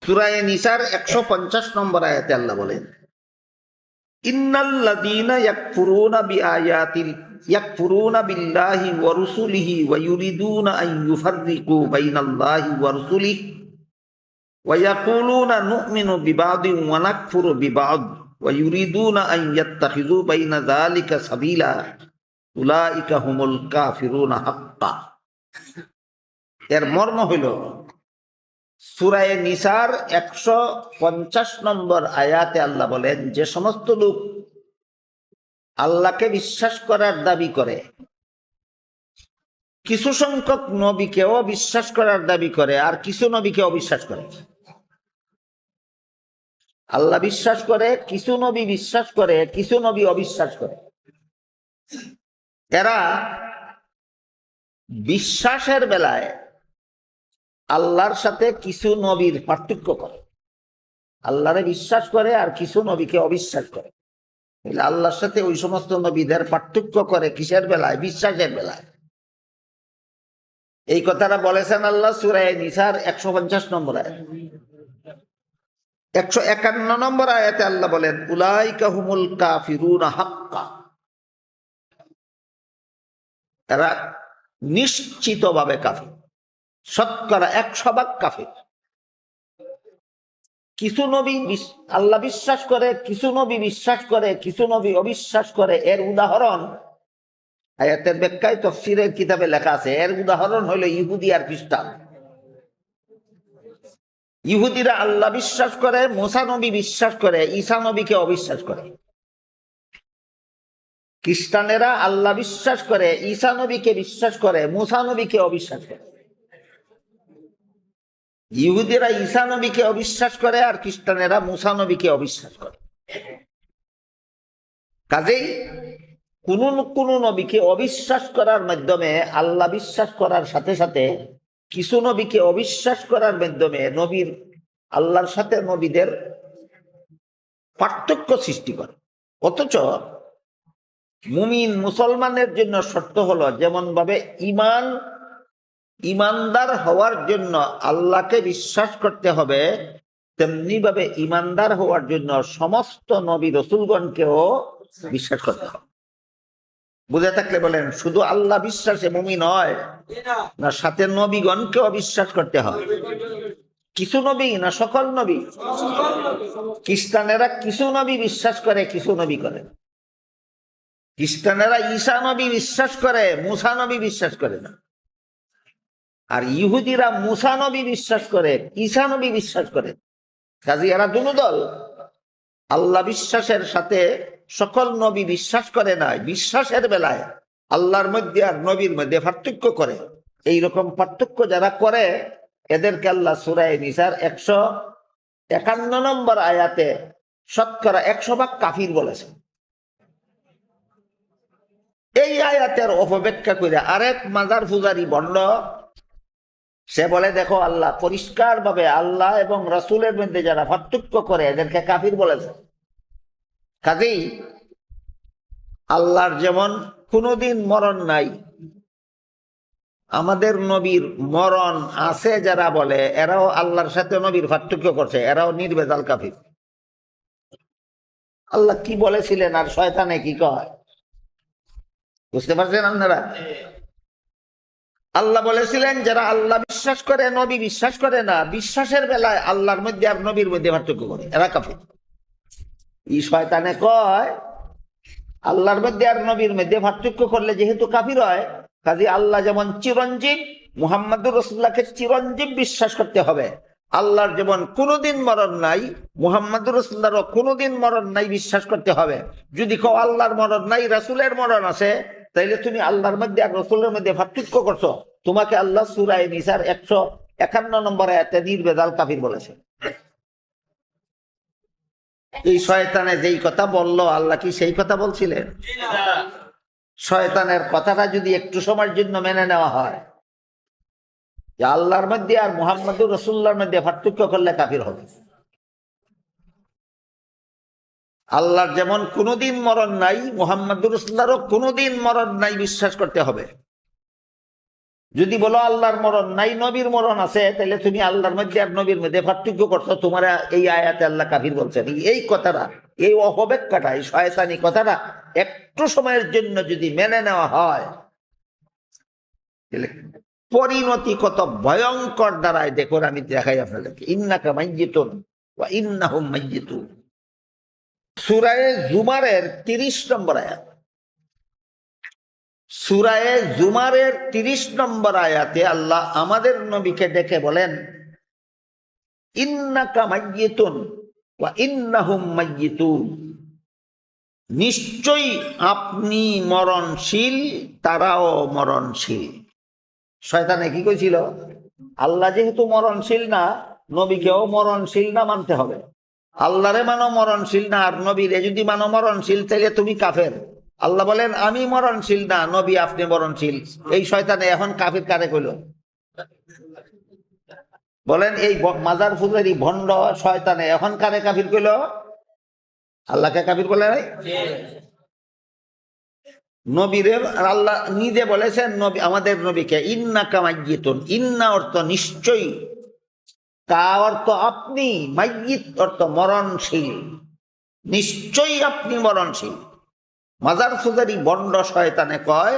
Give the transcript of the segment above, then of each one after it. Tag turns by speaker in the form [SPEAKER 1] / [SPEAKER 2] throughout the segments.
[SPEAKER 1] সূরা নিসার 150 নম্বর আয়াতে আল্লাহ বলেন, ইন্নাল্লাযীনা ইয়াকফুরুনা বিল্লাহি ওয়া রুসুলিহি ওয়া ইউরিদুনা আন ইউফাররিকু বাইনাল্লাহি ওয়া রুসুলিহি ওয়া ইয়াকুলুনা নু'মিনু বিবাদিন ওয়া নাকফুরু বিবাদ ওয়া ইউরিদুনা আন ইয়াত্তাখিযু বাইনা যালিকা সাবিলা উলাইকা হুমুল কাফিরুনা হাক্কান। এর মর্ম হইল সূরা নিসার 150 নম্বর আয়াতে আল্লাহ বলেন, যে সমস্ত লোক আল্লাহকে বিশ্বাস করার দাবি করে, কিছু সংখ্যক নবীকেও বিশ্বাস করার দাবি করে, আর কিছু নবীকে অবিশ্বাস করে। আল্লাহ বিশ্বাস করে, কিছু নবী বিশ্বাস করে, কিছু নবী অবিশ্বাস করে। এরা বিশ্বাসের বেলায় আল্লাহর সাথে কিছু নবীর পার্থক্য করে, আল্লাহরে বিশ্বাস করে আর কিছু নবীকে অবিশ্বাস করে। আল্লাহর সাথে ওই সমস্ত নবীদের পার্থক্য করে কিসের বেলায়? বিশ্বাসের বেলায়। এই কথাটা বলেছেন আল্লাহ সূরা নিসার 150 নম্বর আয়াত। 151 নম্বর আয়াতে আল্লাহ বলেন, উলাইকা হুমুল কাফিরুনা হাক্কা। এরা নিশ্চিতভাবে কাফির, শতকরা 100% কাফির। কিছু নবী আল্লাহ বিশ্বাস করে, কিছু নবী বিশ্বাস করে, কিছু নবী অবিশ্বাস করে। এর উদাহরণ আয়াতের ব্যাখ্যায় তাফসীরের কিতাবে লেখা আছে। এর উদাহরণ হলো ইহুদি আর খ্রিস্টান। ইহুদিরা আল্লাহ বিশ্বাস করে, মুসা নবী বিশ্বাস করে, ঈসা নবীকে অবিশ্বাস করে। খ্রিস্টানেরা আল্লাহ বিশ্বাস করে, ঈসা নবীকে বিশ্বাস করে, মুসা নবীকে অবিশ্বাস করে। ইহুদিরা ঈসা নবীকে অবিশ্বাস করে আর খ্রিস্টানেরা মুসা নবীকে অবিশ্বাস করে। কাজেই কোন নবীকে অবিশ্বাস করার মাধ্যমে আল্লাহ বিশ্বাস করার সাথে সাথে কিছু নবীকে অবিশ্বাস করার মাধ্যমে নবীর আল্লাহর সাথে নবীদের পার্থক্য সৃষ্টি করে। অথচ মুমিন মুসলমানের জন্য শর্ত হলো, যেমন ভাবে ইমানদার হওয়ার জন্য আল্লাহকে বিশ্বাস করতে হবে, তেমনি ভাবে ইমানদার হওয়ার জন্য সমস্ত নবী রসুলগণকেও বিশ্বাস করতে হবে। বুঝে থাকলে বলেন, শুধু আল্লাহ বিশ্বাসে মুমিন হয় না, সাথে নবীগণকেও বিশ্বাস করতে হবে। কিছু নবী না সকল নবী? খ্রিস্টানেরা কিছু নবী বিশ্বাস করে, কিছু নবী করে। খ্রিস্টানেরা ঈসা নবী বিশ্বাস করে, মুসা নবী বিশ্বাস করে না। আর ইহুদিরা মুসা নবী বিশ্বাস করে, ঈসা নবী বিশ্বাস করে। কাজে এরা দুটো দল। আল্লাহ বিশ্বাসের সাথে সকল নবী বিশ্বাস করে না। বিশ্বাসের বেলায় আল্লাহর মধ্যে আর নবীর মধ্যে পার্থক্য করে। এইরকম পার্থক্য যারা করে, এদেরকে আল্লাহ সূরা নিসার 151 নম্বর আয়াতে শতকরা 100% কাফির বলেছে। এই আয়াতের অপব্যাখ্যা করে আরেক মাজার পূজারী ভণ্ড সে বলে, দেখো আল্লাহ পরিষ্কার ভাবে আল্লাহ এবং রাসূলের মধ্যে যারা পার্থক্য করে এদেরকে কাফির বলেছে। কাজেই আল্লাহর যেমন কোনোদিন মরণ নাই, আমাদের নবীর মরণ আছে যারা বলে, এরাও আল্লাহর সাথে নবীর পার্থক্য করছে, এরাও নির্ভেজাল কাফির। আল্লাহ কি বলেছিলেন আর শয়তানে কি কয়, বুঝতে পারছেন আপনারা? আল্লাহ বলেছিলেন, যারা আল্লাহ বিশ্বাস করে নবী বিশ্বাস করে না, বিশ্বাসের বেলায় আল্লাহর মধ্যে আর নবীর মধ্যে পার্থক্য করে, এরা কাফির। এই শয়তানে কয়, আল্লাহর মধ্যে আর নবীর মধ্যে পার্থক্য করলে যেহেতু কাফির হয়, কাজে আল্লাহ যেমন চিরঞ্জীব, মুহাম্মদুর রাসূলুল্লাহকে চিরঞ্জীব বিশ্বাস করতে হবে। আল্লাহর যেমন কোনোদিন মরণ নাই, মুহাম্মদুর রাসূলুল্লাহরও কোনোদিন মরণ নাই বিশ্বাস করতে হবে। যদি কেউ আল্লাহর মরণ নাই, রাসূলের মরণ আছে, তাইলে তুমি আল্লাহর মধ্যে আর রাসূলের মধ্যে পার্থক্য করছো। তোমাকে আল্লাহ সূরা নিসার 151 নম্বর আয়াতে নির্ভেজাল কাফির বলেছে। এই শয়তানে যেই কথা বললো, আল্লাহ কি সেই কথা বলছিলেন? শয়তানের কথাটা যদি একটু সময়ের জন্য মেনে নেওয়া হয় যে আল্লাহর মধ্যে আর মুহাম্মদুর রাসূলুল্লাহর মধ্যে পার্থক্য করলে কাফির হবে। আল্লাহর যেমন কোনোদিন মরণ নাই, মুহাম্মদুর রাসূলুল্লাহরও কোনোদিন মরণ নাই বিশ্বাস করতে হবে। যদি বলো আল্লাহর মরণ নাই, নবীর মরণ আছে, তাহলে তুমি আল্লাহর মধ্যে আর নবীর মধ্যে পার্থক্য করছো। তোমার এই আয়াতে আল্লাহ কাফির বলছেন। এই কথাটা, এই অপব্যাখ্যাটা, এই শয়তানি কথাটা একটু সময়ের জন্য যদি মেনে নেওয়া হয়, পরিণতি কত ভয়ঙ্কর দাঁড়ায় দেখুন। আমি দেখাই আপনাদেরকে। ইন্নাকা মাইয়িতুন ওয়া ইন্নাহুম মাইয়িতুন, সূরা জুমারের 30 নম্বর আয়াত। সূরা জুমারের 30 নম্বর আয়াতে আল্লাহ আমাদের নবীকে ডেকে বলেন, ইন্নাকা মাইয়িতুন ওয়া ইন্নাহুম মাইয়িতুন, নিশ্চয়ই আপনি মরণশীল, তারাও মরণশীল। শয়তানে কি কইছিল? আল্লাহ যেহেতু মরণশীল না, নবীকেও মরণশীল না মানতে হবে। আল্লাহরে মানো মরণশীল না, আর নবীরে যদি মানো মরণশীল, তাহলে তুমি কাফের। আল্লাহ বলেন আমি মরণশীল না, নবী আপনি মরণশীল। এই শয়তানে এখন কাফির কারে কইল? বলেন এই মাজার ফুজারি ভণ্ড শয়তানে এখন কারে কাফির কইল? আল্লাহকে কাফির বলে নাই? নবীরে আল্লাহ নিজে বলেছেন, নবী আমাদের নবীকে ইন্নাকা মাইয়িতুন। ইন্না অর্থ নিশ্চয়ই, কা অর্থ আপনি, মাইয়িত অর্থ মরণশীল। নিশ্চয়ই আপনি মরণশীল। মাজার ফুজারি বন্ড শয়তানে কয়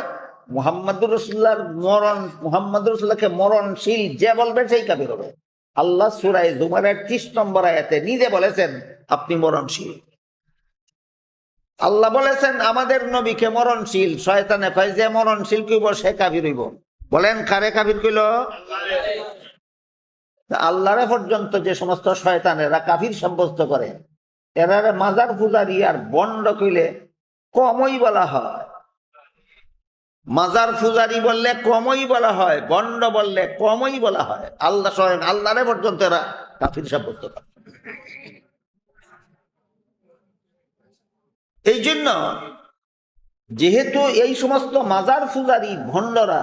[SPEAKER 1] মুহাম্মদুর রাসূলুল্লাহর মরণ, মুহাম্মদুর রাসূলুল্লাহকে মরণশীল যে বলবে সেই কাফির হবে। আল্লাহ সূরা জুমারের 30 নম্বর আয়াতে নিজে বলেছেন আপনি মরণশীল। আল্লাহ বলেছেন আমাদের নবীকে মরণশীল। শয়তানে কয় যে মরণশীল কইব সে কাফির হইব। বলেন কারে কাফির কইল? আল্লাহরে পর্যন্ত যে সমস্ত শয়তানেরা কাফির সাব্যস্ত করে, এরা মাজার পূজারি আর বন্ড কইলে কমই বলা হয়। মাজার পূজারি বললে কমই বলা হয়, বন্ড বললে কমই বলা হয়। আল্লাহ স্বয়ং আল্লাহরে পর্যন্ত এরা কাফির সাব্যস্ত করে। এই জন্য যেহেতু এই সমস্ত মাজার পূজারি ভণ্ডরা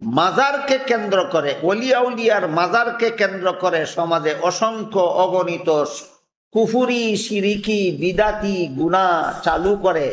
[SPEAKER 1] মাজারকে কেন্দ্র করে, ওলিয়া উলিয়ার মাজারকে কেন্দ্র করে সমাজে অসংখ্য অগণিত কুফুরি, শিরিকি, বিদাতি গুনাহ চালু করে,